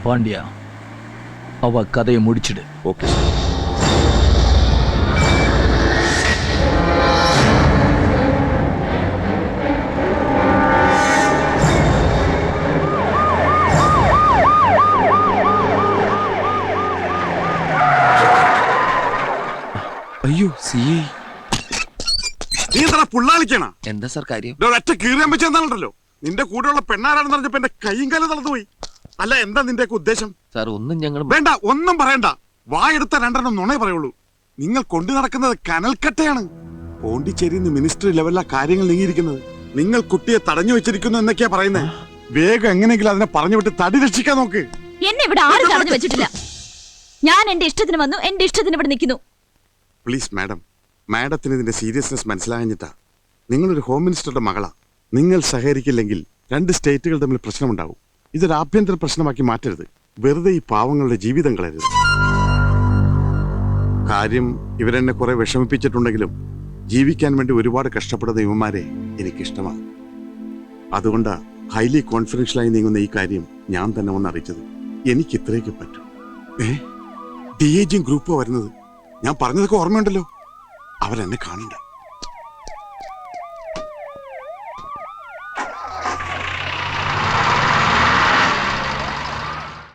பாண்டியா, அவ கதையை முடிச்சிடு. Okay sir. അയ്യോ സിഐ, നീ എന്താ പുള്ളാളിക്കണ? എന്താ സാർ കാര്യം? ഒറ്റ കീറിയാൻ വെച്ചെന്നാണല്ലോ. നിന്റെ കൂടെയുള്ള പെണ്ണാരാണെന്ന് പറഞ്ഞപ്പോ എന്റെ കൈയും കാലം തളർന്നുപോയി. അല്ല, എന്താ നിന്റെ ഉദ്ദേശം? സാർ ഒന്നും ഞങ്ങൾ വേണ്ട, ഒന്നും പറയണ്ട. വായെടുത്ത രണ്ടെണ്ണം നുണേ പറയുള്ളൂ. നിങ്ങൾ കൊണ്ടു നടക്കുന്നത് കനൽക്കട്ടയാണ്. പോണ്ടിച്ചേരിന്ന് മിനിസ്റ്റർ ലെവലിലാ കാര്യങ്ങൾ നീങ്ങിയിരിക്കുന്നത്. നിങ്ങൾ കുട്ടിയെ തടഞ്ഞു വെച്ചിരിക്കുന്നു എന്നൊക്കെയാ പറയുന്നത്. വേഗം എങ്ങനെയെങ്കിലും അതിനെ പറഞ്ഞു വിട്ട് തടി രക്ഷിക്കാൻ നോക്ക്. എന്നെ ഇവിടെ ആരും തടഞ്ഞു വെച്ചിട്ടില്ല. ഞാൻ എന്റെ ഇഷ്ടത്തിന് വന്നു, എന്റെ ഇഷ്ടത്തിന് ഇവിടെ നിൽക്കുന്നു. പ്ലീസ് മാഡം, മാഡത്തിന് ഇതിന്റെ സീരിയസ്നെസ് മനസ്സിലാഞ്ഞിട്ടാ. നിങ്ങളൊരു ഹോം മിനിസ്റ്ററുടെ മകളാ. നിങ്ങൾ സഹകരിക്കില്ലെങ്കിൽ 2 സ്റ്റേറ്റുകൾ തമ്മിൽ പ്രശ്നമുണ്ടാവും. ഇതൊരു ആഭ്യന്തര പ്രശ്നമാക്കി മാറ്റരുത്. വെറുതെ ഈ പാവങ്ങളുടെ ജീവിതം കളയരുത്. കാര്യം ഇവരെന്നെ കുറെ വിഷമിപ്പിച്ചിട്ടുണ്ടെങ്കിലും ജീവിക്കാൻ വേണ്ടി ഒരുപാട് കഷ്ടപ്പെടുന്ന ഇവന്മാരെ എനിക്കിഷ്ടമാണ്. അതുകൊണ്ടാ ഹൈലി കോൺഫിഡൻഷ്യലായി നീങ്ങുന്ന ഈ കാര്യം ഞാൻ തന്നെ ഒന്ന് അറിയിച്ചത്. എനിക്ക് ഇത്രയൊക്കെ പറ്റൂ. DAG ഗ്രൂപ്പ് വരുന്നത് ഞാൻ പറഞ്ഞതൊക്കെ ഓർമ്മയുണ്ടല്ലോ. അവരെന്നെ കാണണ്ട.